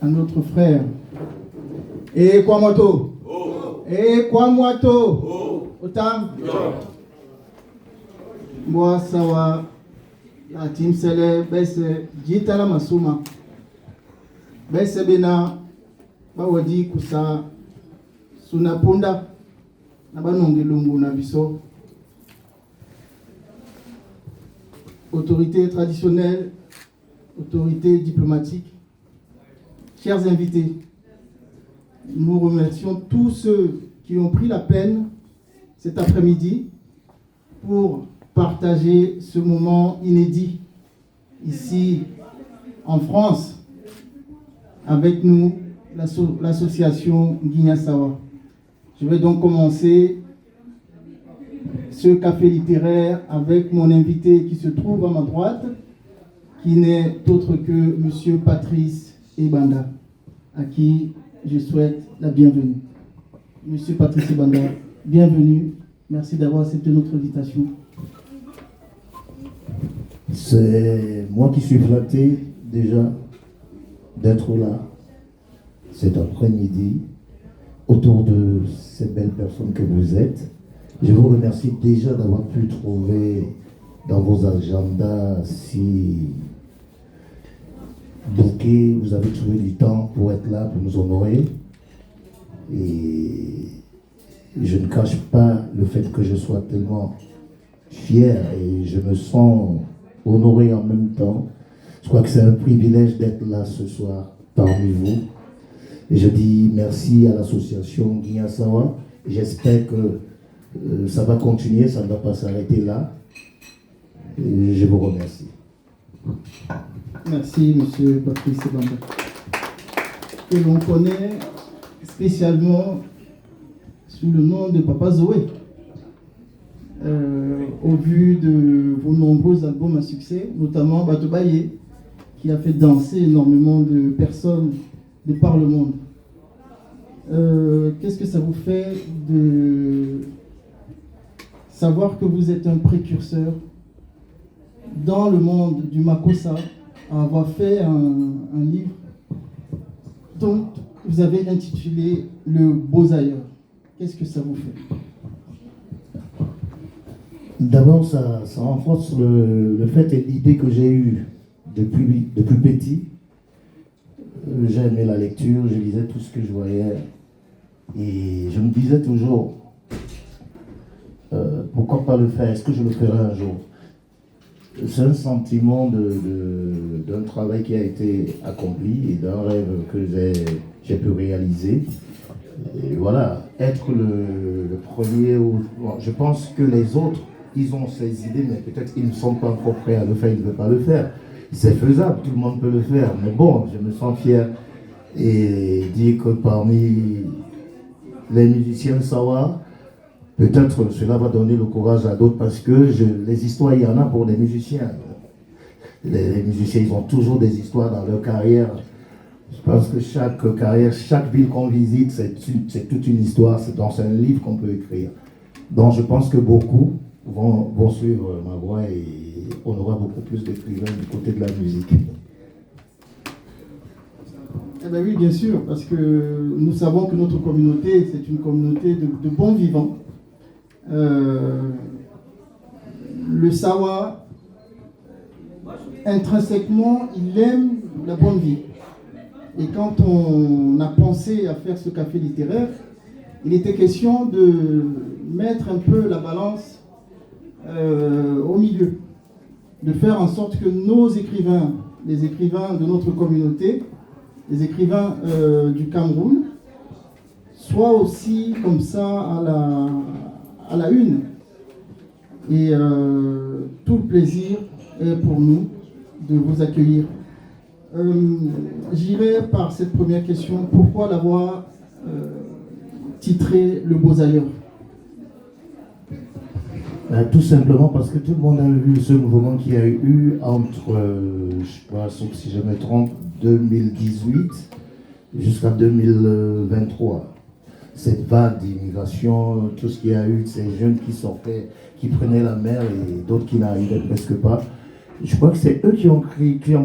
à notre frère. Et quoi moto? Et quoi moto? Autant. Moi, ça va. La team Sele, Besse, Gitala Masuma. Besse Bena, Bawadi Kusa, Sunapunda, Nabanongi Lungu Nabiso. Autorité traditionnelle, autorité diplomatique, chers invités, nous remercions tous ceux qui ont pris la peine cet après-midi pour partager ce moment inédit ici en France avec nous, l'association Guignasawa. Je vais donc commencer ce café littéraire avec mon invité qui se trouve à ma droite, qui n'est autre que M. Patrice Ebanda, à qui je souhaite la bienvenue. M. Patrice Ebanda, bienvenue. Merci d'avoir accepté notre invitation. C'est moi qui suis flatté déjà d'être là cet après-midi autour de ces belles personnes que vous êtes. Je vous remercie déjà d'avoir pu trouver dans vos agendas si bouquets, vous avez trouvé du temps pour être là, pour nous honorer. Et je ne cache pas le fait que je sois tellement fier et je me sens honoré en même temps. Je crois que c'est un privilège d'être là ce soir parmi vous. Et je dis merci à l'association Guignasawa. J'espère que ça va continuer, ça ne va pas s'arrêter là. Et je vous remercie. Merci, M. Patrice Ebanda. Que l'on connaît spécialement sous le nom de Papa Zoé. Au vu de vos nombreux albums à succès, notamment Batobaye, qui a fait danser énormément de personnes de par le monde. Qu'est-ce que ça vous fait de savoir que vous êtes un précurseur dans le monde du Makossa, à avoir fait un livre dont vous avez intitulé Le Beaux Ailleurs? Qu'est-ce que ça vous fait? D'abord, ça renforce le fait et l'idée que j'ai eue depuis petit. J'ai aimé la lecture, je lisais tout ce que je voyais. Et je me disais toujours, pourquoi pas le faire? Est-ce que je le ferai un jour? C'est un sentiment d'un travail qui a été accompli et d'un rêve que j'ai pu réaliser. Et voilà, être le premier, je pense que les autres, ils ont ces idées, mais peut-être qu'ils ne sont pas encore prêts à le faire, ils ne veulent pas le faire. C'est faisable, tout le monde peut le faire, mais bon, je me sens fier et dire que parmi les musiciens Sawa, peut-être cela va donner le courage à d'autres parce que les histoires, il y en a pour les musiciens. Les musiciens, ils ont toujours des histoires dans leur carrière. Je pense que chaque carrière, chaque ville qu'on visite, c'est toute une histoire, c'est dans un livre qu'on peut écrire. Donc je pense que beaucoup vont suivre ma voie et on aura beaucoup plus d'écrivains du côté de la musique. Eh bien oui, bien sûr, parce que nous savons que notre communauté, c'est une communauté de bons vivants. Le Sawa, intrinsèquement, il aime la bonne vie. Et quand on a pensé à faire ce café littéraire, il était question de mettre un peu la balance au milieu, de faire en sorte que nos écrivains, les écrivains de notre communauté, les écrivains du Cameroun, soient aussi comme ça à la une. Et tout le plaisir est pour nous de vous accueillir. J'irai par cette première question. Pourquoi l'avoir titré Le Beaux Ailleurs? Tout simplement parce que tout le monde a vu ce mouvement qu'il y a eu entre, je crois, sauf si je me trompe, 2018 jusqu'à 2023. Cette vague d'immigration, tout ce qu'il y a eu, ces jeunes qui sortaient, qui prenaient la mer et d'autres qui n'arrivaient presque pas. Je crois que c'est eux qui ont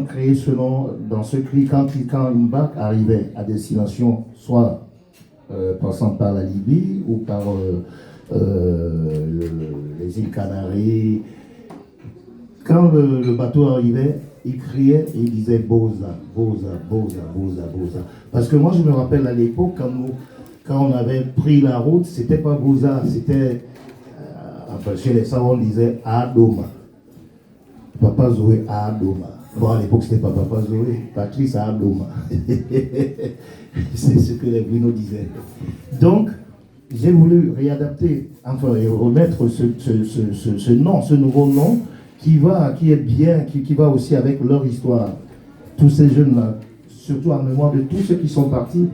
créé ce nom. Dans ce cri, quand une barque arrivait à destination, soit passant par la Libye ou par les îles Canaries, quand le bateau arrivait, il criait et il disait Boza, Boza, Boza, Boza, Boza. Parce que moi, je me rappelle à l'époque, quand on avait pris la route, c'était pas Boza, c'était, enfin, chez les savants, on disait Adoma. Papa Zoé Adoma. Bon, à l'époque, c'était pas Papa Zoé, Patrice Adoma. C'est ce que les Bruno disaient. Donc, j'ai voulu réadapter, enfin, et remettre ce nom, ce nouveau nom, qui est bien, qui va aussi avec leur histoire. Tous ces jeunes-là, surtout en mémoire de tous ceux qui sont partis.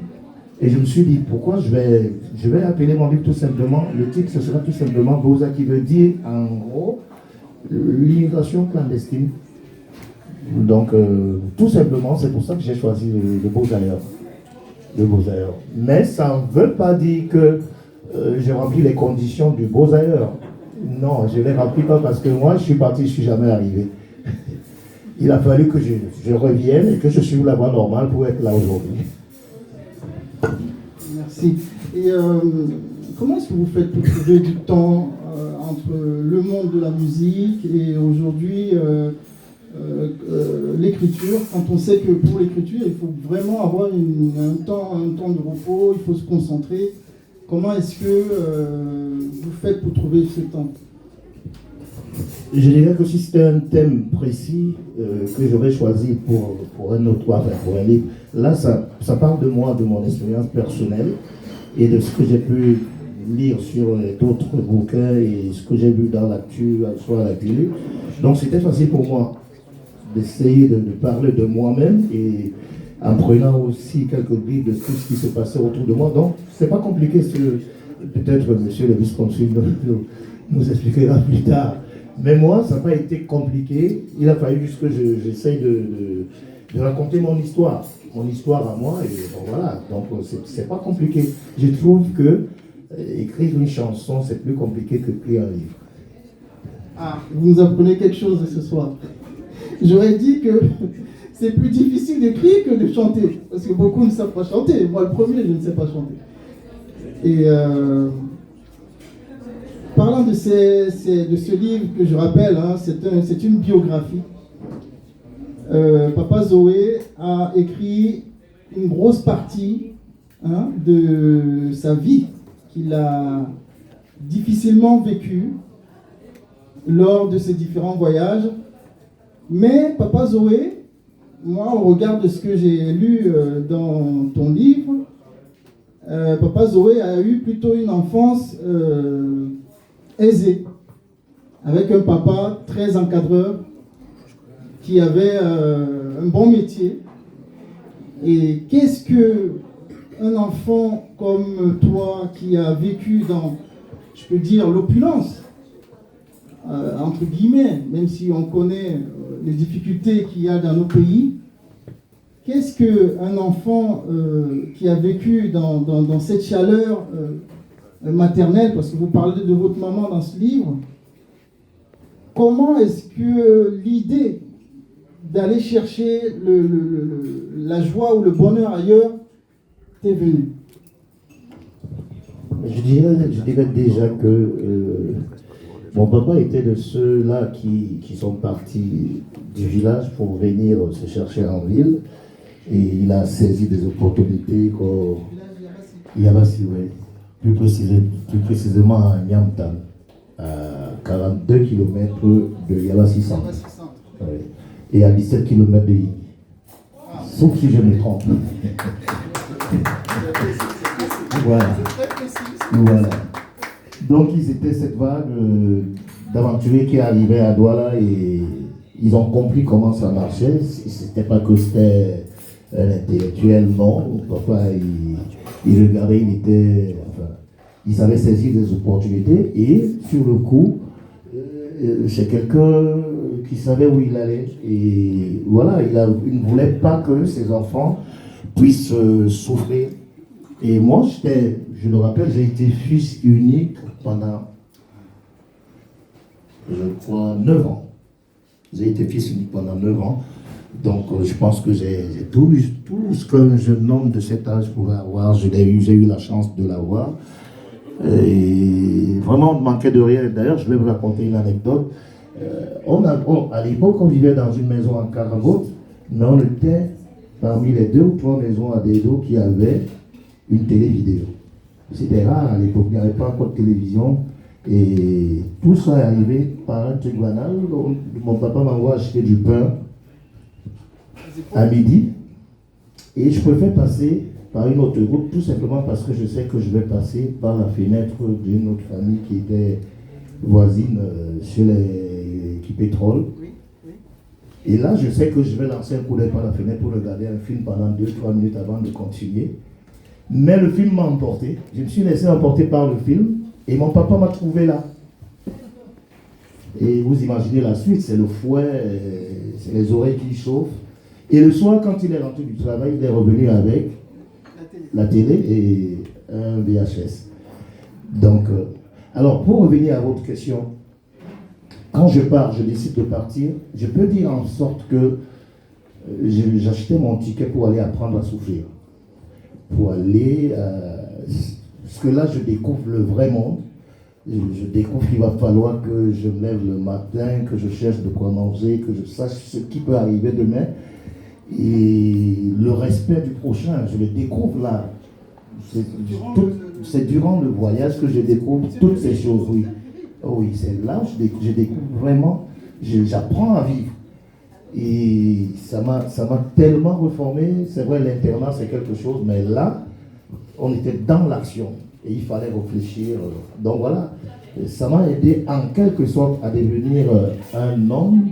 Et je me suis dit, pourquoi je vais appeler mon livre tout simplement, le titre, ce sera tout simplement Boza, qui veut dire, en gros, l'immigration clandestine. Donc, tout simplement, c'est pour ça que j'ai choisi le Beaux-Ailleurs. Le Beaux-Ailleurs. Mais ça ne veut pas dire que j'ai rempli les conditions du Beaux-Ailleurs. Non, je ne les remplis pas parce que moi, je suis parti, je ne suis jamais arrivé. Il a fallu que je revienne et que je suive la voie normale pour être là aujourd'hui. Merci. Et comment est-ce que vous faites pour trouver du temps entre le monde de la musique et aujourd'hui l'écriture, quand on sait que pour l'écriture, il faut vraiment avoir un temps de repos, il faut se concentrer. Comment est-ce que vous faites pour trouver ce temps? Je dirais que si c'était un thème précis que j'aurais choisi pour un autre, enfin pour un livre, là ça parle de moi, de mon expérience personnelle et de ce que j'ai pu lire sur d'autres bouquins et ce que j'ai vu dans l'actu, soit à la télé. Donc c'était facile pour moi d'essayer de parler de moi-même et en prenant aussi quelques billes de tout ce qui se passait autour de moi. Donc c'est pas compliqué, peut-être monsieur le vice-consul nous expliquera plus tard. Mais moi, ça n'a pas été compliqué. Il a fallu juste que j'essaye de raconter mon histoire à moi. Et bon, voilà, donc c'est pas compliqué. Je trouve que écrire une chanson, c'est plus compliqué que écrire un livre. Ah, vous nous apprenez quelque chose ce soir. J'aurais dit que c'est plus difficile d'écrire que de chanter. Parce que beaucoup ne savent pas chanter. Moi, le premier, je ne sais pas chanter. Et parlant de ce livre que je rappelle, hein, c'est une biographie. Papa Zoé a écrit une grosse partie de sa vie qu'il a difficilement vécue lors de ses différents voyages. Mais Papa Zoé, moi, au regard de ce que j'ai lu dans ton livre, Papa Zoé a eu plutôt une enfance aisée, avec un papa très encadreur, qui avait un bon métier. Et qu'est-ce que un enfant comme toi, qui a vécu dans, je peux dire, l'opulence, entre guillemets, même si on connaît les difficultés qu'il y a dans nos pays, qu'est-ce qu'un enfant qui a vécu dans cette chaleur maternelle, parce que vous parlez de votre maman dans ce livre, comment est-ce que l'idée d'aller chercher la joie ou le bonheur ailleurs t'est venue? Je dirais déjà que mon papa était de ceux-là qui sont partis du village pour venir se chercher en ville. Et il a saisi des opportunités comme Yabassi, oui. Plus précisément à Niamtan, à 42 km de Yabassi Centre. Oui. Et à 17 km de Yini. Sauf si je me trompe. Voilà. Voilà. Donc ils étaient cette vague d'aventuriers qui arrivaient à Douala et ils ont compris comment ça marchait. C'était pas que c'était un intellectuel, non. Papa, il regardait, il savait saisir des opportunités et sur le coup, c'est quelqu'un qui savait où il allait. Et voilà, il ne voulait pas que ses enfants puissent souffrir. Et moi, je le rappelle, j'ai été fils unique pendant, je crois, 9 ans. J'ai été fils unique pendant 9 ans. Donc, je pense que j'ai tout ce qu'un jeune homme de cet âge pouvait avoir. J'ai eu la chance de l'avoir. Et vraiment, on ne manquait de rien. D'ailleurs, je vais vous raconter une anecdote. À l'époque, on vivait dans une maison en Carabote, mais on était parmi les 2 ou 3 maisons à Dedo qui avaient une télé vidéo. C'était rare à l'époque, il n'y avait pas encore de télévision. Et tout ça est arrivé par un truc banal. Mon papa m'envoie acheter du pain à midi. Et je préfère passer par une autre route, tout simplement parce que je sais que je vais passer par la fenêtre d'une autre famille qui était voisine chez qui pétrole. Et là, je sais que je vais lancer un coup d'œil par la fenêtre pour regarder un film pendant 2-3 minutes avant de continuer. Mais le film m'a emporté. Je me suis laissé emporter par le film et mon papa m'a trouvé là. Et vous imaginez la suite, c'est le fouet, c'est les oreilles qui chauffent. Et le soir, quand il est rentré du travail, il est revenu avec la télé et un VHS. Donc, alors pour revenir à votre question, quand je pars, je décide de partir, je peux dire en sorte que j'achetais mon ticket pour aller apprendre à souffrir. Pour aller, parce que là je découvre le vrai monde, je découvre qu'il va falloir que je me lève le matin, que je cherche de quoi manger, que je sache ce qui peut arriver demain, et le respect du prochain, je le découvre là. C'est durant le voyage que je découvre toutes ces choses, oui. Oui, c'est là où je découvre vraiment, j'apprends à vivre. Et ça m'a tellement reformé. C'est vrai, l'internat c'est quelque chose, mais là, on était dans l'action et il fallait réfléchir. Donc voilà, ça m'a aidé en quelque sorte à devenir un homme.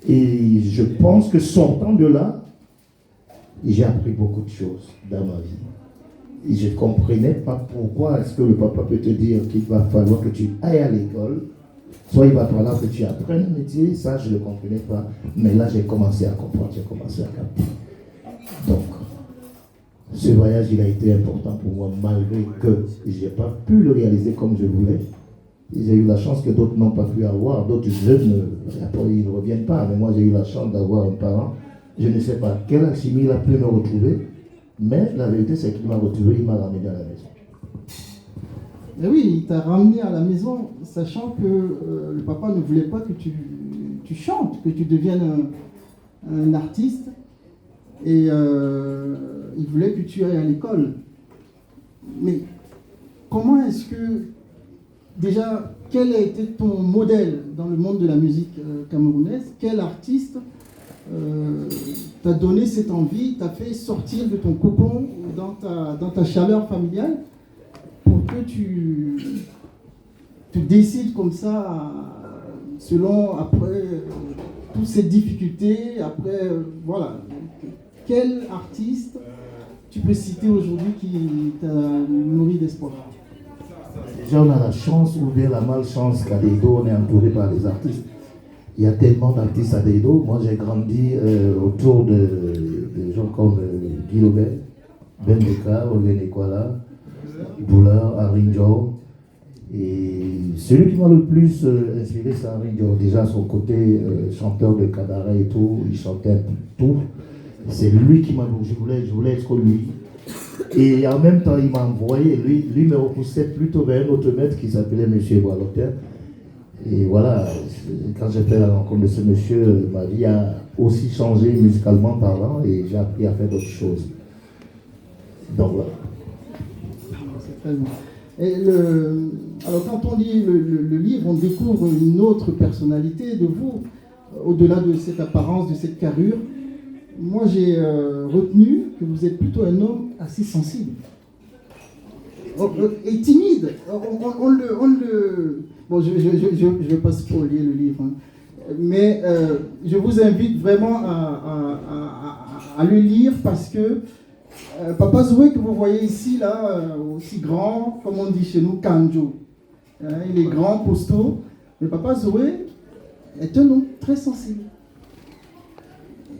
Et je pense que sortant de là, j'ai appris beaucoup de choses dans ma vie. Et je ne comprenais pas pourquoi est-ce que le papa peut te dire qu'il va falloir que tu ailles à l'école. Soit il va falloir que tu apprennes un métier, ça je ne le comprenais pas. Mais là j'ai commencé à comprendre, j'ai commencé à capter. Donc, ce voyage il a été important pour moi malgré que je n'ai pas pu le réaliser comme je voulais. J'ai eu la chance que d'autres n'ont pas pu avoir, d'autres jeunes, ils ne reviennent pas. Mais moi j'ai eu la chance d'avoir un parent, je ne sais pas quel alchimie il a pu me retrouver, mais la vérité c'est qu'il m'a retrouvé, il m'a ramené à la maison. Mais oui, il t'a ramené à la maison, sachant que le papa ne voulait pas que tu chantes, que tu deviennes un artiste. Et il voulait que tu ailles à l'école. Mais comment est-ce que, déjà, quel a été ton modèle dans le monde de la musique camerounaise? Quel artiste t'a donné cette envie, t'a fait sortir de ton cocon dans ta chaleur familiale pour que tu décides comme ça, selon, après toutes ces difficultés, après, voilà. Quel artiste tu peux citer aujourd'hui qui t'a nourri d'espoir? Déjà, on a la chance ou bien la malchance qu'à Dedo, on est entouré par des artistes. Il y a tellement d'artistes à Dedo. Moi, j'ai grandi autour de gens comme Guy Lobet, Ben Beka, Olven Ekwala, Boulard, Arinjo. Et celui qui m'a le plus inspiré, c'est Arinjo. Déjà, son côté chanteur de cabaret et tout, il chantait tout. C'est lui qui m'a... Je voulais être lui. Et en même temps, il m'a envoyé, lui me repoussait plutôt vers un autre maître qui s'appelait M. Boaloter. Et voilà, quand j'ai fait la rencontre de ce monsieur, ma vie a aussi changé musicalement parlant et j'ai appris à faire d'autres choses. Donc voilà. C'est très bien. Et alors quand on lit le livre, on découvre une autre personnalité de vous, au-delà de cette apparence, de cette carrure. Moi, j'ai retenu que vous êtes plutôt un homme assez sensible et timide. Bon, je ne vais pas spoiler le livre, hein. Mais je vous invite vraiment à le lire parce que Papa Zoé que vous voyez ici, là, aussi grand, comme on dit chez nous, Kanjo. Hein, il est grand, costaud. Mais Papa Zoé est un homme très sensible.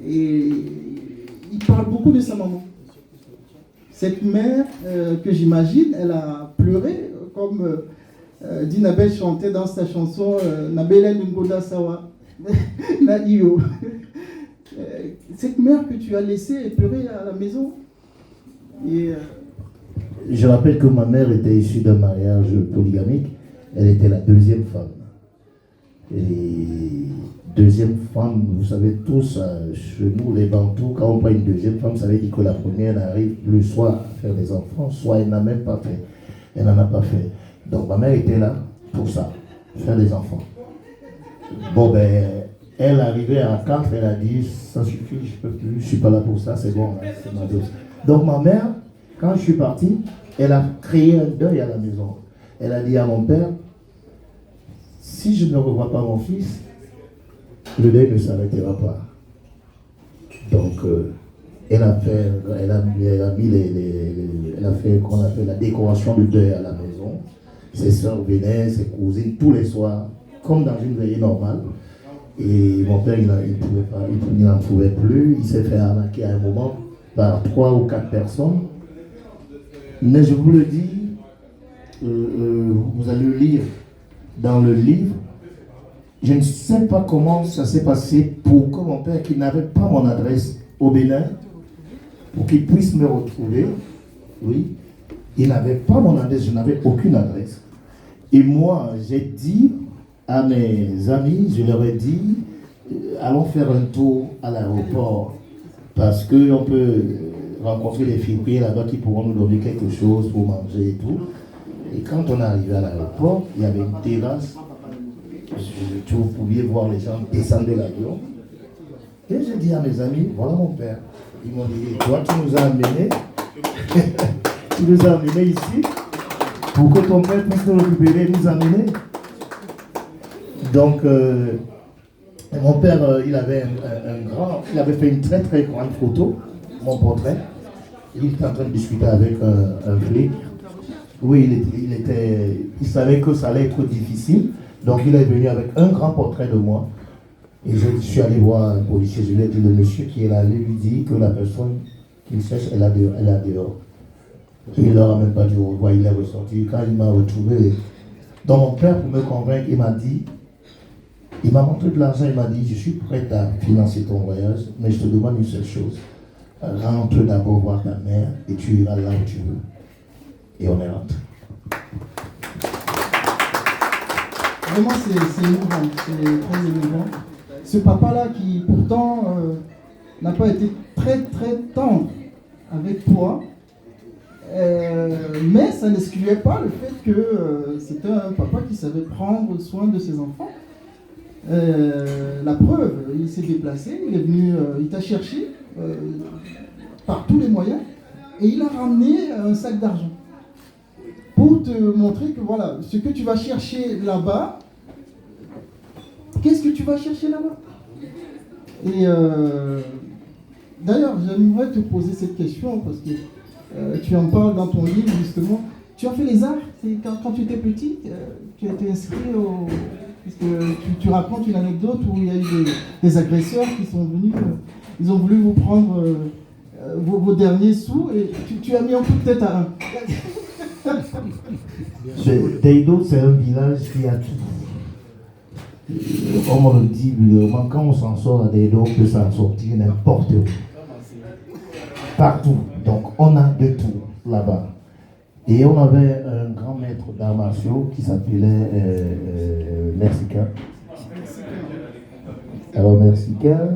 Et il parle beaucoup de sa maman. Cette mère que j'imagine, elle a pleuré, comme dit Nabel chantait dans sa chanson Nabela Nungoda Sawa. Naïo. Cette mère que tu as laissée pleurer à la maison. Et je rappelle que ma mère était issue d'un mariage polygamique. Elle était la deuxième femme. Et deuxième femme, vous savez tous, chez nous, les Bantous, quand on prend une deuxième femme, ça veut dire que la première n'arrive plus soit à faire des enfants, soit elle n'a même pas fait. Elle n'en a pas fait. Donc ma mère était là pour ça, faire des enfants. Bon ben, elle arrivait à 4, elle a dit, ça suffit, je peux plus, je suis pas là pour ça, c'est bon, hein, c'est ma dose. Donc ma mère, quand je suis parti, elle a créé un deuil à la maison. Elle a dit à mon père, si je ne revois pas mon fils, le deuil ne s'arrêtera pas. Donc, elle a fait qu'on appelle la décoration du deuil à la maison. Ses soeurs venaient, ses cousines, tous les soirs, comme dans une veillée normale. Et mon père, il n'en pouvait plus. Il s'est fait arnaquer à un moment par 3 ou 4 personnes. Mais je vous le dis, vous allez le lire dans le livre. Je ne sais pas comment ça s'est passé pour que mon père, qui n'avait pas mon adresse au Bénin, pour qu'il puisse me retrouver, oui, il n'avait pas mon adresse, je n'avais aucune adresse. Et moi, j'ai dit à mes amis, je leur ai dit, allons faire un tour à l'aéroport, parce qu'on peut rencontrer des filles là-bas qui pourront nous donner quelque chose pour manger et tout. Et quand on est arrivé à l'aéroport, il y avait une terrasse. Vous pouviez voir les gens descendre de l'avion. Et j'ai dit à mes amis, voilà mon père. Ils m'ont dit, toi tu nous as amenés, tu nous as amenés ici pour que ton père puisse nous récupérer et nous amener. Donc, mon père, il avait il avait fait une très très grande photo, mon portrait. Il était en train de discuter avec un flic. Oui, il savait que ça allait être difficile. Donc il est venu avec un grand portrait de moi. Et je suis allé voir un policier. Je lui ai dit, le monsieur qui est là, lui dit que la personne qu'il cherche, elle est dehors. Et il ne leur a même pas dit au revoir, il est ressorti. Quand il m'a retrouvé, donc mon père, pour me convaincre, il m'a dit, il m'a montré de l'argent, il m'a dit, je suis prêt à financer ton voyage, mais je te demande une seule chose. Rentre d'abord voir ta mère et tu iras là où tu veux. Et on est rentré. Vraiment, c'est émouvant, c'est très émouvant. Ce papa-là qui, pourtant, n'a pas été très, très tendre avec toi, mais ça n'excluait pas le fait que c'était un papa qui savait prendre soin de ses enfants. La preuve, il s'est déplacé, il est venu, il t'a cherché par tous les moyens, et il a ramené un sac d'argent pour te montrer que voilà, ce que tu vas chercher là-bas, qu'est-ce que tu vas chercher là-bas? Et d'ailleurs, j'aimerais te poser cette question parce que tu en parles dans ton livre justement. Tu as fait les arts, quand tu étais petit, tu as été inscrit au... Parce que tu racontes une anecdote où il y a eu des agresseurs qui sont venus, ils ont voulu vous prendre vos derniers sous et tu as mis un coup de tête à un. Deido, c'est un village qui a tout. Comme on le dit, quand on s'en sort à Deido, on peut s'en sortir n'importe où. Partout. Donc on a de tout là-bas. Et on avait un grand maître d'arts martiaux qui s'appelait Mexicain. Alors Mexicain,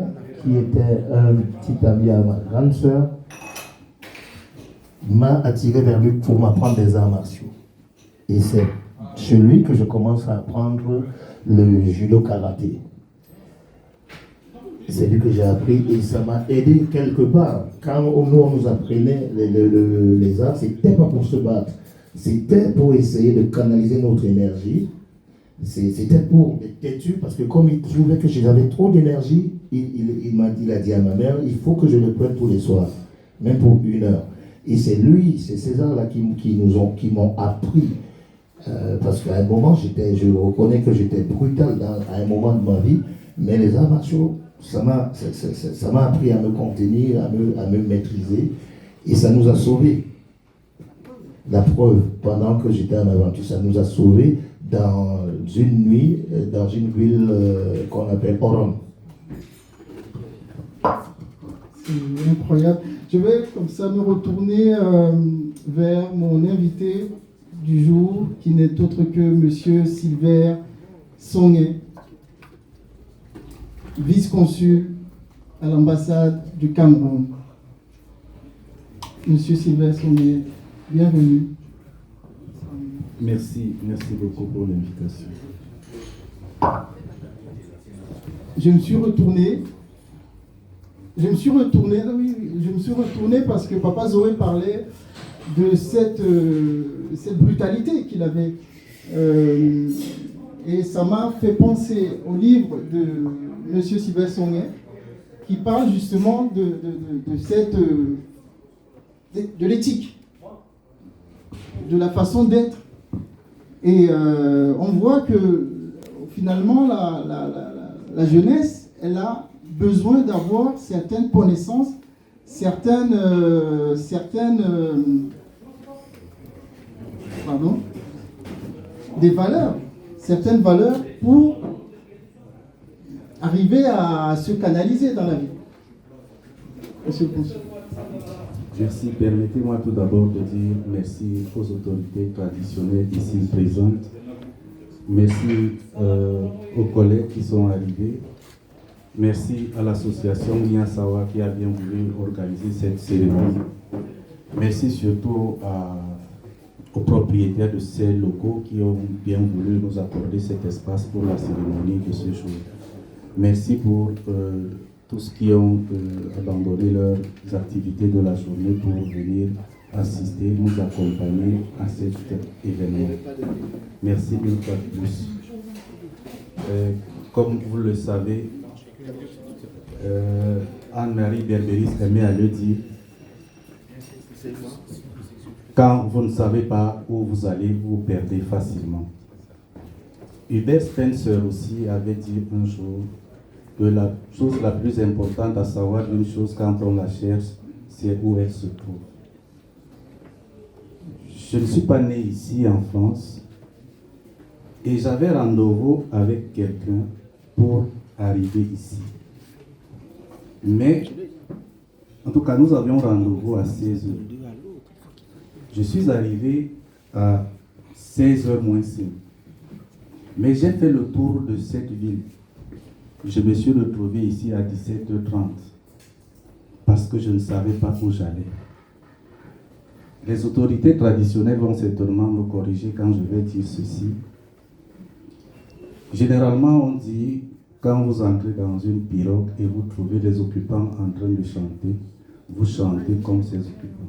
qui était un petit ami à ma grande sœur, m'a attiré vers lui pour m'apprendre des arts martiaux. Et c'est chez lui que je commence à apprendre le judo karaté. C'est lui que j'ai appris et ça m'a aidé quelque part. Quand nous on nous apprenait les arts, c'était pas pour se battre. C'était pour essayer de canaliser notre énergie. C'était pour être têtu parce que comme il trouvait que j'avais trop d'énergie, il a dit à ma mère, il faut que je le prenne tous les soirs, même pour 1 heure. Et c'est ces arts-là qui m'ont appris. Parce qu'à un moment, je reconnais que j'étais brutal à un moment de ma vie, mais les arts martiaux, ça m'a appris à me contenir, à me maîtriser, et ça nous a sauvés. La preuve, pendant que j'étais en aventure, ça nous a sauvés dans une nuit dans une ville qu'on appelle Oron. C'est incroyable. Je vais comme ça me retourner vers mon invité du jour, qui n'est autre que Monsieur Silver Songé, vice-consul à l'ambassade du Cameroun. Monsieur Silver Songé, bienvenue. Merci beaucoup pour l'invitation. Je me suis retourné parce que Papa Zoé parlait de cette brutalité qu'il avait. Et ça m'a fait penser au livre de M. Silver Songé, qui parle justement de l'éthique, de la façon d'être. Et on voit que finalement la jeunesse, elle a besoin d'avoir certaines connaissances, des valeurs, certaines valeurs pour arriver à se canaliser dans la vie. Monsieur le consul. Merci. Permettez-moi tout d'abord de dire merci aux autorités traditionnelles ici présentes. Merci aux collègues qui sont arrivés. Merci à l'association Niasawa qui a bien voulu organiser cette cérémonie. Merci surtout aux propriétaires de ces locaux qui ont bien voulu nous accorder cet espace pour la cérémonie de ce jour. Merci pour tous qui ont abandonné leurs activités de la journée pour venir assister, nous accompagner à cet événement. Merci une fois de plus. Comme vous le savez, Anne-Marie Berberis aimait à le dire, quand vous ne savez pas où vous allez, vous perdez facilement. Hubert Spencer aussi avait dit un jour que la chose la plus importante à savoir d'une chose quand on la cherche, c'est où elle se trouve. Je ne suis pas né ici en France et j'avais rendez-vous avec quelqu'un pour arriver ici. Mais, en tout cas, nous avions rendez-vous à 16h. Je suis arrivé à 16h moins 5. Mais j'ai fait le tour de cette ville. Je me suis retrouvé ici à 17h30 parce que je ne savais pas où j'allais. Les autorités traditionnelles vont certainement me corriger quand je vais dire ceci. Généralement, on dit, quand vous entrez dans une pirogue et vous trouvez les occupants en train de chanter, vous chantez comme ces occupants.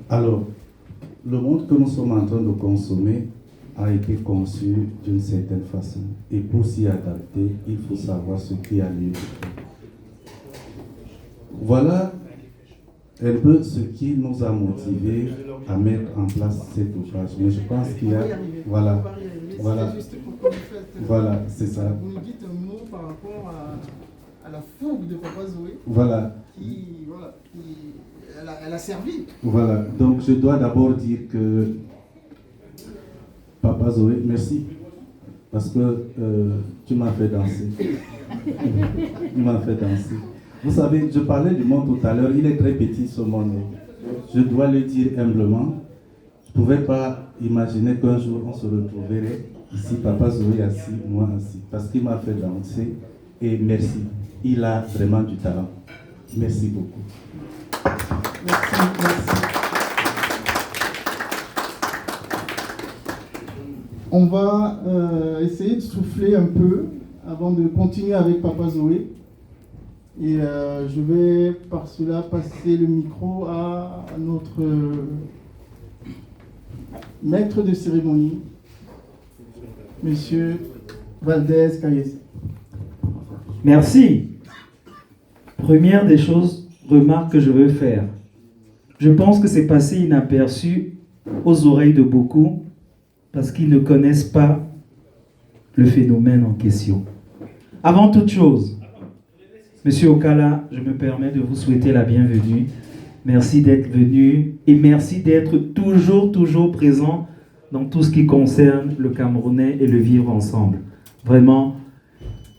Alors, le monde que nous sommes en train de consommer a été conçu d'une certaine façon. Et pour s'y adapter, il faut savoir ce qui a lieu. Voilà un peu ce qui nous a motivés à mettre en place cet ouvrage. Mais je pense qu'il y a... Voilà, c'est ça. Vous nous dites un mot par rapport à la fougue de Papa Zoé. Voilà. Elle a servi. Voilà, donc je dois d'abord dire que Papa Zoé, merci, parce que tu m'as fait danser. Tu m'as fait danser. Vous savez, je parlais du monde tout à l'heure, il est très petit ce monde. Je dois le dire humblement. Je ne pouvais pas imaginer qu'un jour on se retrouverait ici, Papa Zoé assis, moi assis, parce qu'il m'a fait danser. Et merci, il a vraiment du talent. Merci beaucoup. Merci. On va essayer de souffler un peu avant de continuer avec Papa Zoé. Et je vais par cela passer le micro à notre maître de cérémonie, Monsieur Valdez Kayese. Merci. Première des choses, remarque que je veux faire. Je pense que c'est passé inaperçu aux oreilles de beaucoup parce qu'ils ne connaissent pas le phénomène en question. Avant toute chose, Monsieur Okala, je me permets de vous souhaiter la bienvenue. Merci d'être venu et merci d'être toujours présent dans tout ce qui concerne le Camerounais et le vivre ensemble. Vraiment,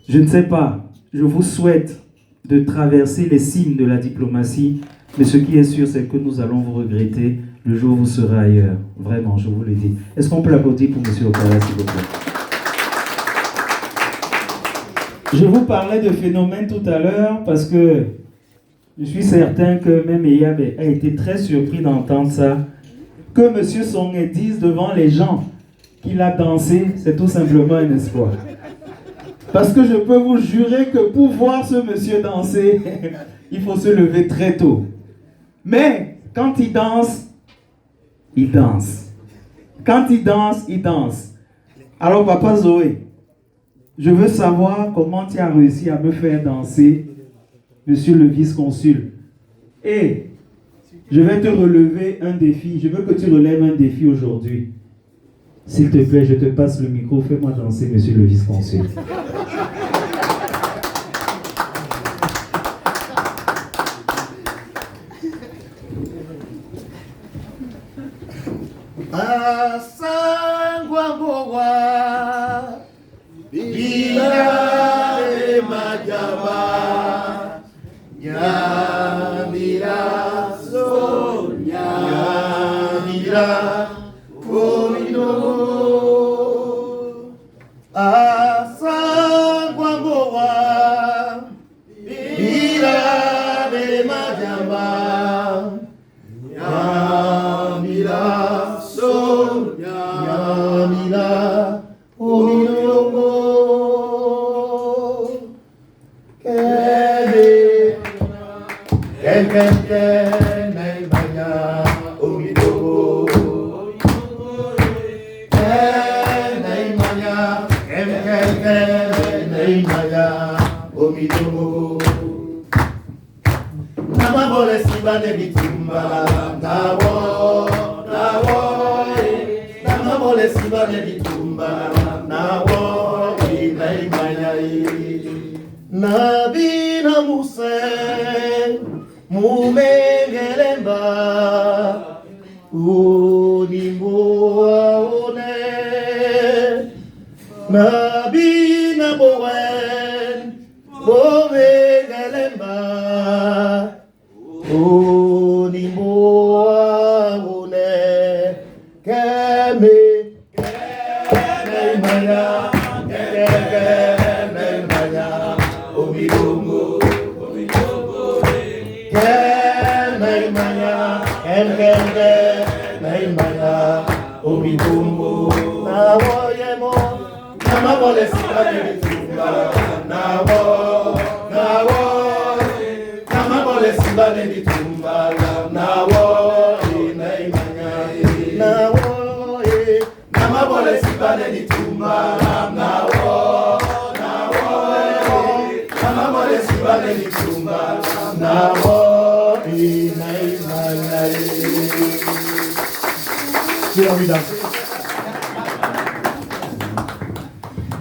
je ne sais pas, je vous souhaite de traverser les cimes de la diplomatie, mais ce qui est sûr, c'est que nous allons vous regretter le jour où vous serez ailleurs. Vraiment, je vous le dis. Est-ce qu'on peut l'applaudir pour M. Okala, s'il vous plaît? Je vous parlais de phénomène tout à l'heure parce que je suis certain que même Eyab a été très surpris d'entendre ça. Que M. Songé dise devant les gens qu'il a dansé, c'est tout simplement un espoir. Parce que je peux vous jurer que pour voir ce monsieur danser, il faut se lever très tôt. Mais quand il danse, il danse. Quand il danse, il danse. Alors Papa Zoé, je veux savoir comment tu as réussi à me faire danser, monsieur le vice-consul. Et je vais te relever un défi. Je veux que tu relèves un défi aujourd'hui. S'il te plaît, je te passe le micro. Fais-moi danser, monsieur le vice-consul.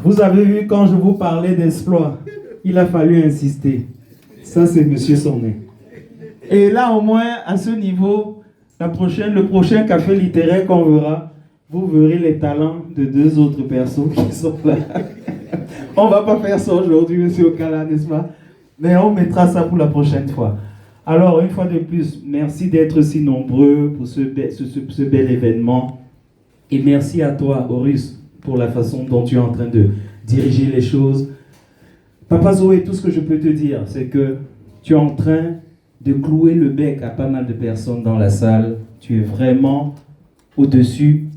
Vous avez vu quand je vous parlais d'exploit, il a fallu insister. Ça, c'est Monsieur Sonnet. Et là, au moins, à ce niveau, le prochain café littéraire qu'on verra, vous verrez les talents de deux autres personnes qui sont là. On ne va pas faire ça aujourd'hui, Monsieur Okala, n'est-ce pas? Mais on mettra ça pour la prochaine fois. Alors, une fois de plus, merci d'être si nombreux pour ce bel événement. Et merci à toi, Horus, pour la façon dont tu es en train de diriger les choses. Papa Zoé, tout ce que je peux te dire, c'est que tu es en train de clouer le bec à pas mal de personnes dans la salle. Tu es vraiment au-dessus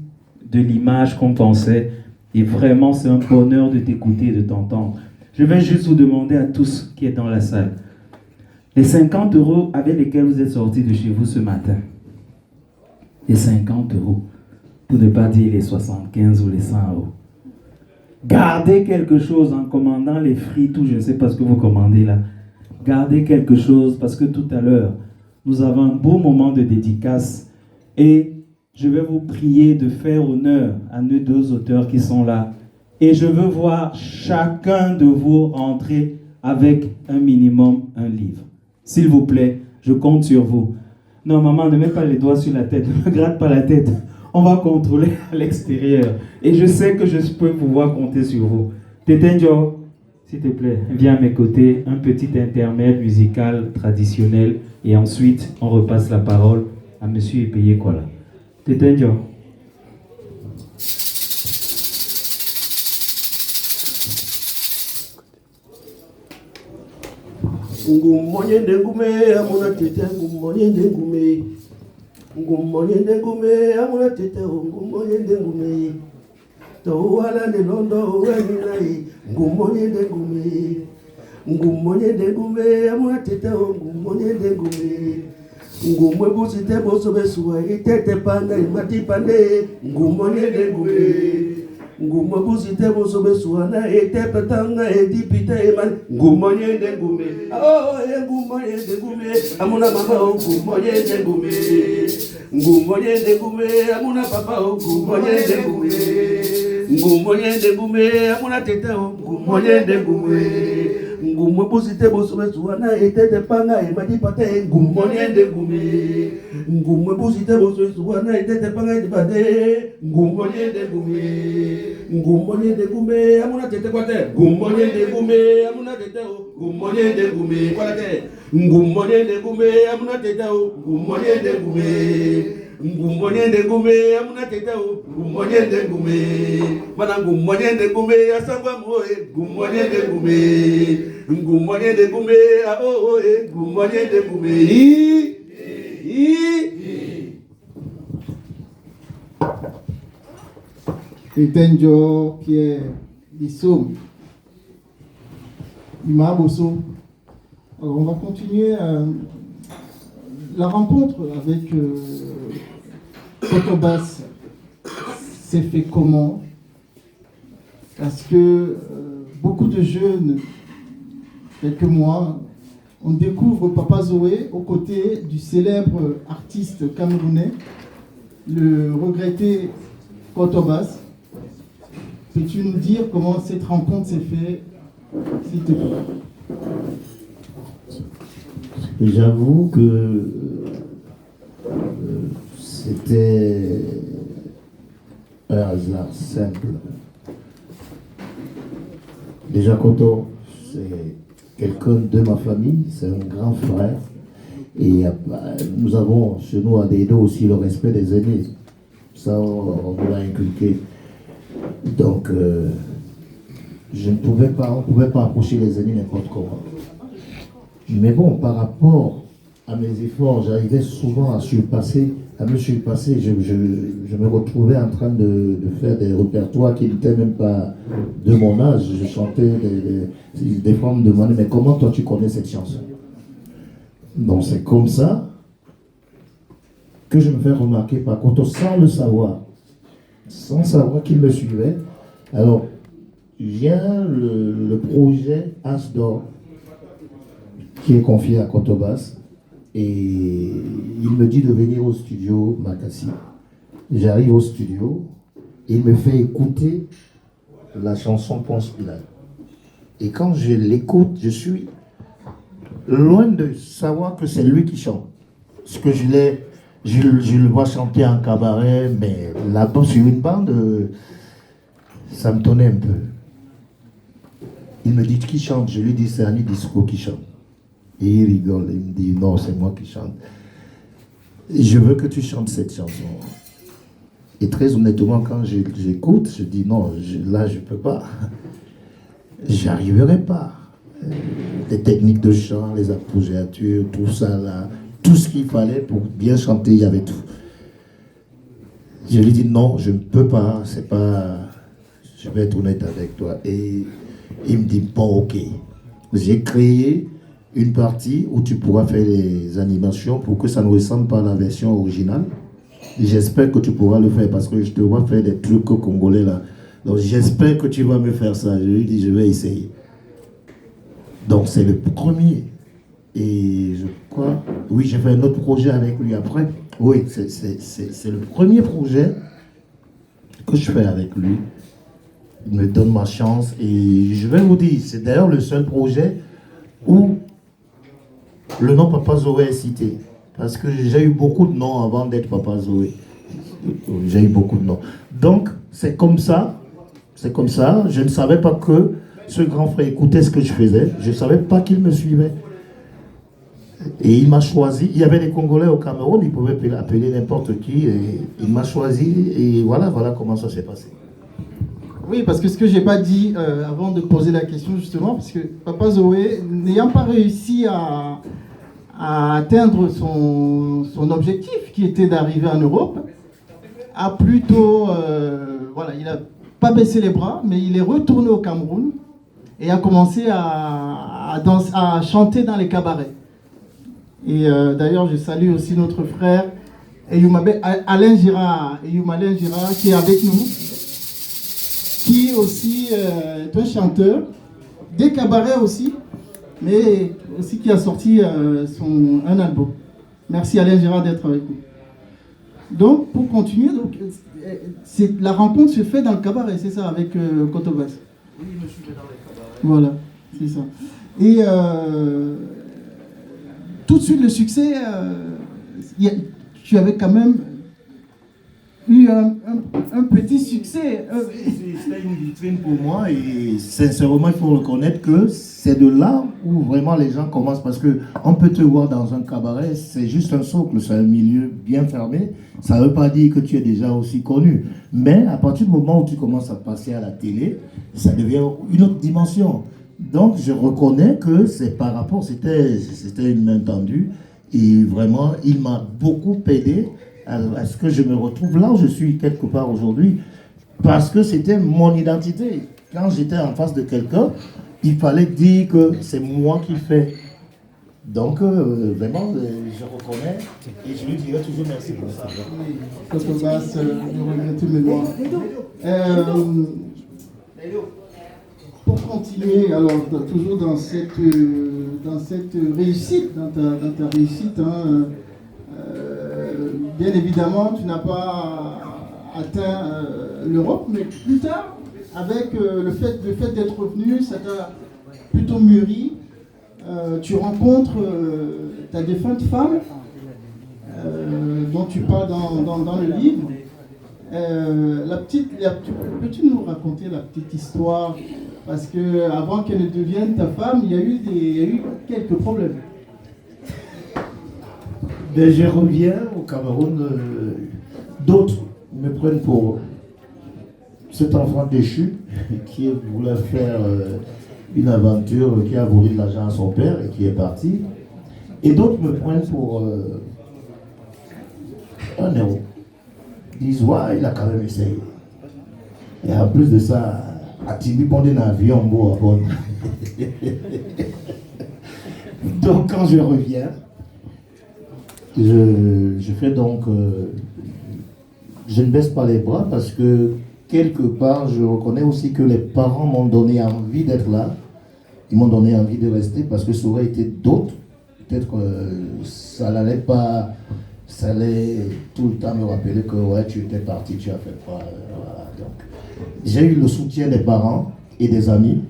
de l'image qu'on pensait. Et vraiment, c'est un bonheur de t'écouter et de t'entendre. Je vais juste vous demander à tous qui êtes dans la salle, les 50 € avec lesquels vous êtes sortis de chez vous ce matin. Les 50 €. Pour ne pas dire les 75 ou les 100 €. Gardez quelque chose en commandant les frites ou je ne sais pas ce que vous commandez là. Gardez quelque chose parce que tout à l'heure, nous avons un beau moment de dédicace et je vais vous prier de faire honneur à nos deux auteurs qui sont là. Et je veux voir chacun de vous rentrer avec un minimum un livre. S'il vous plaît, je compte sur vous. Non, maman, ne mets pas les doigts sur la tête, ne me gratte pas la tête. on va contrôler à l'extérieur. Et je sais que je peux pouvoir compter sur vous. Tetenjo, s'il te plaît, viens à mes côtés, un petit intermède musical traditionnel et ensuite on repasse la parole à Monsieur Epeye Kola. Tetenjo. Ngumonye ndengume amuna tete ngumonye ndengume ngumonye ndengume amuna tete ngumonye ndengume to wala ne londo wenai ngumonye ndengume ngumonye ndengume amuna tete ngumonye ndengume ngumwe busite boso besuwa itete panga imati pande ngumonye ndengume ngumwe busite boso besuwa na itepe tanga edipite eman ngumonye ndengume ngumonye ndengume amuna mama ngumonye ndengume ngumonye ndengume amuna papa ngumonye ndengume ngumonye ndengume amuna tete ngumonye ndengume ngumwe busite boso besuwa na itete panga imati pate ngumonye ndengume ngumwe busite boso besuwa na itete panga edipate ngumonye ndengume ngumonye ndengume amuna tete kwate ngumonye ndengume amuna tete ngumonye ndengume kwate ngumonye ndengume amuna tete ngumonye ndengume ngumonye ndengume amuna tete ngumonye ndengume mana ngumonye ndengume asangwa moe ngumonye ndengume ngumonye ndengume ngumonye ndengume Tetenjo Pierre Bissot, Mabosso. Alors on va continuer la rencontre avec Kotobas s'est fait comment? Parce que beaucoup de jeunes, tels que moi, on découvre Papa Zoé aux côtés du célèbre artiste camerounais, le regretté Kotobas. Peux-tu nous dire comment cette rencontre s'est faite, s'il te plaît? J'avoue que c'était un hasard simple. Déjà, Koto, c'est quelqu'un de ma famille, c'est un grand frère. Et nous avons chez nous à Dedo aussi le respect des aînés. Ça, on nous l'a inculqué. Donc, on ne pouvait pas approcher les aînés n'importe comment. Mais bon, par rapport à mes efforts, j'arrivais souvent à me surpasser. Je me retrouvais en train de faire des répertoires qui n'étaient même pas de mon âge. Je chantais des fois, on me demandaient, mais comment toi tu connais cette chanson? Donc c'est comme ça que je me fais remarquer par contre, sans savoir qu'il me suivait. Alors, vient le projet As d'Or, qui est confié à Kotobas, et il me dit de venir au studio Makassi. J'arrive au studio, il me fait écouter la chanson Ponce Pilate. Et quand je l'écoute, je suis loin de savoir que c'est lui qui chante. Parce que je le vois chanter en cabaret, mais là-bas sur une bande, ça me tonnait un peu. Il me dit qui chante, je lui dis c'est Annie Disco qui chante. Et il rigole, il me dit non, c'est moi qui chante. Et je veux que tu chantes cette chanson. Et très honnêtement, quand j'écoute, je dis non, là je peux pas. J'arriverai pas. Les techniques de chant, les appoggiatures, tout ça là, tout ce qu'il fallait pour bien chanter, il y avait tout. Je lui dis non, je ne peux pas, c'est pas. Je vais être honnête avec toi. Et il me dit bon, ok. J'ai créé une partie où tu pourras faire les animations pour que ça ne ressemble pas à la version originale. J'espère que tu pourras le faire parce que je te vois faire des trucs congolais là. Donc j'espère que tu vas me faire ça. Je lui dis je vais essayer. Donc c'est le premier. Et je crois, oui, j'ai fait un autre projet avec lui après. Oui, c'est le premier projet que je fais avec lui. Il me donne ma chance et je vais vous dire, c'est d'ailleurs le seul projet où le nom Papa Zoé est cité. Parce que j'ai eu beaucoup de noms avant d'être Papa Zoé. J'ai eu beaucoup de noms. Donc, c'est comme ça. C'est comme ça. Je ne savais pas que ce grand frère écoutait ce que je faisais. Je ne savais pas qu'il me suivait. Et il m'a choisi. Il y avait des Congolais au Cameroun, ils pouvaient appeler n'importe qui. Et il m'a choisi et voilà comment ça s'est passé. Oui, parce que ce que je n'ai pas dit avant de poser la question, justement, parce que Papa Zoé, n'ayant pas réussi à atteindre son objectif, qui était d'arriver en Europe, a plutôt, il n'a pas baissé les bras, mais il est retourné au Cameroun et a commencé à chanter dans les cabarets. Et d'ailleurs, je salue aussi notre frère Alain Girard, qui est avec nous, qui aussi est un chanteur, des cabarets aussi, mais aussi qui a sorti un album. Merci Alain Girard d'être avec nous. Donc, pour continuer, la rencontre se fait dans le cabaret, c'est ça, avec Kotobas. Oui, il me suivait dans les cabarets. Voilà, c'est ça. Et tout de suite, le succès, tu avais quand même eu un petit succès. C'était une vitrine pour moi et sincèrement, il faut reconnaître que c'est de là où vraiment les gens commencent parce qu'on peut te voir dans un cabaret, c'est juste un socle, c'est un milieu bien fermé. Ça ne veut pas dire que tu es déjà aussi connu. Mais à partir du moment où tu commences à passer à la télé, ça devient une autre dimension. Donc je reconnais que c'est par rapport, c'était une main tendue et vraiment il m'a beaucoup aidé à ce que je me retrouve là où je suis quelque part aujourd'hui parce que c'était mon identité. Quand j'étais en face de quelqu'un, il fallait dire que c'est moi qui fais. Donc vraiment je reconnais et je lui dirai toujours merci pour ça. Kotobas, nous regrettons mémoire. Pour continuer, alors toujours dans cette réussite, dans ta réussite, bien évidemment, tu n'as pas atteint l'Europe, mais plus tard, avec le fait d'être revenu, ça t'a plutôt mûri. Tu rencontres ta défunte femme, dont tu parles dans le livre. Peux-tu nous raconter la petite histoire? Parce que avant qu'elle ne devienne ta femme, il y a eu quelques problèmes. Ben, je reviens au Cameroun. D'autres me prennent pour cet enfant déchu qui voulait faire une aventure, qui a volé de l'argent à son père et qui est parti. Et d'autres me prennent pour un héros. Ils disent, ouais, il a quand même essayé. Et en plus de ça, Atibi pondé dans l'avion beau à bord. Donc quand je reviens, je fais donc, je ne baisse pas les bras parce que quelque part, je reconnais aussi que les parents m'ont donné envie d'être là. Ils m'ont donné envie de rester parce que ça aurait été d'autres. Peut-être que ça n'allait pas, ça allait tout le temps me rappeler que ouais, tu étais parti, tu as fait quoi. Voilà. Donc, j'ai eu le soutien des parents et des amis.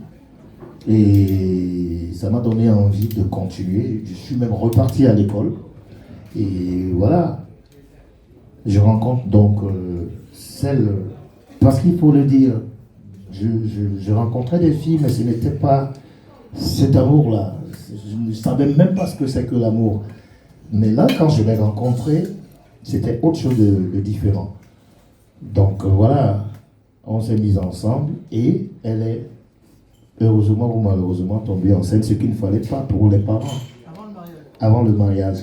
Et ça m'a donné envie de continuer. Je suis même reparti à l'école. Et voilà, je rencontre donc celle, parce qu'il faut le dire, je rencontrais des filles, mais ce n'était pas cet amour-là. Je ne savais même pas ce que c'est que l'amour. Mais là, quand je l'ai rencontrée, c'était autre chose de différent. Donc voilà, on s'est mis ensemble et elle est heureusement ou malheureusement tombée enceinte, ce qu'il ne fallait pas pour les parents. Avant le mariage.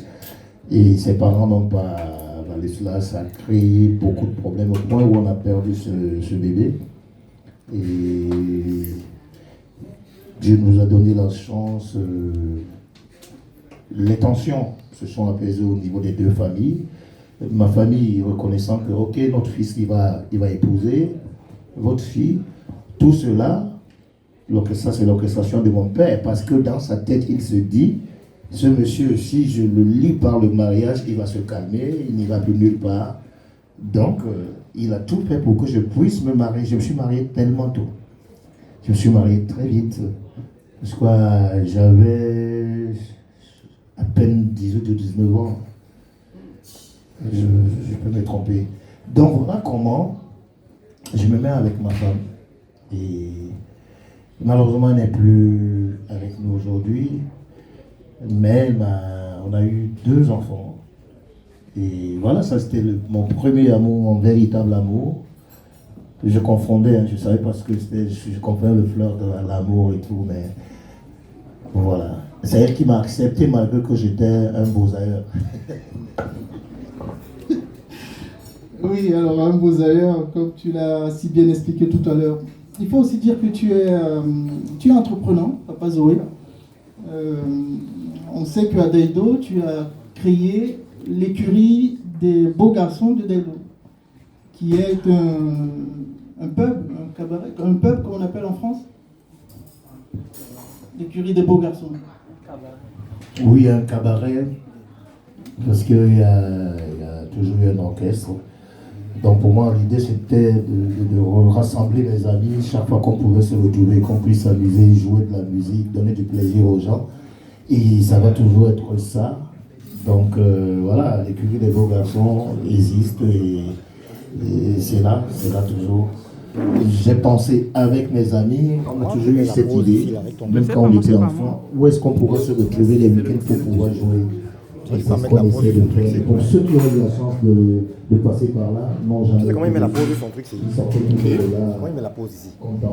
Et ses parents n'ont pas avalé cela, ça a créé beaucoup de problèmes au point où on a perdu ce bébé. Et Dieu nous a donné la chance, les tensions se sont apaisées au niveau des deux familles. Ma famille reconnaissant que, ok, notre fils il va épouser votre fille, tout cela, ça c'est l'orchestration de mon père, parce que dans sa tête il se dit, ce monsieur, si je le lie par le mariage, il va se calmer, il n'ira plus nulle part. Donc, il a tout fait pour que je puisse me marier. Je me suis marié tellement tôt. Je me suis marié très vite. Parce que j'avais à peine 18 ou 19 ans. Je peux me tromper. Donc voilà comment je me mets avec ma femme. Et malheureusement, elle n'est plus avec nous aujourd'hui. Mais on a eu 2 enfants. Et voilà, ça c'était mon premier amour, mon véritable amour. Je confondais, hein, je savais pas ce que c'était, je comprenais le fleur de l'amour et tout, mais voilà. C'est elle qui m'a accepté malgré que j'étais un beau-ailleurs. Oui, alors un beau ailleurs, comme tu l'as si bien expliqué tout à l'heure. Il faut aussi dire que tu es entreprenant, Papa Zoé. On sait qu'à Deido, tu as créé l'écurie des beaux garçons de Deido, qui est un pub, un cabaret, un pub comme on appelle en France. L'écurie des beaux garçons. Oui, un cabaret, parce qu'il y a toujours eu un orchestre. Donc pour moi, l'idée c'était de rassembler mes amis chaque fois qu'on pouvait se retrouver, qu'on puisse s'amuser, jouer de la musique, donner du plaisir aux gens. Et ça va toujours être ça. Donc voilà, l'écurie des beaux garçons existe et c'est là toujours. J'ai pensé avec mes amis, on a toujours eu cette idée, même quand on était enfant, où est-ce qu'on pourrait se retrouver les week-ends pour pouvoir jouer. Et c'est ce qu'on essaie de faire. Et pour ceux qui ont eu la chance de passer par là, n'ont jamais. Tu sais comment il met la pause de son truc, c'est. Ils sortent toujours de là. Comment il met la pause ici? Contents.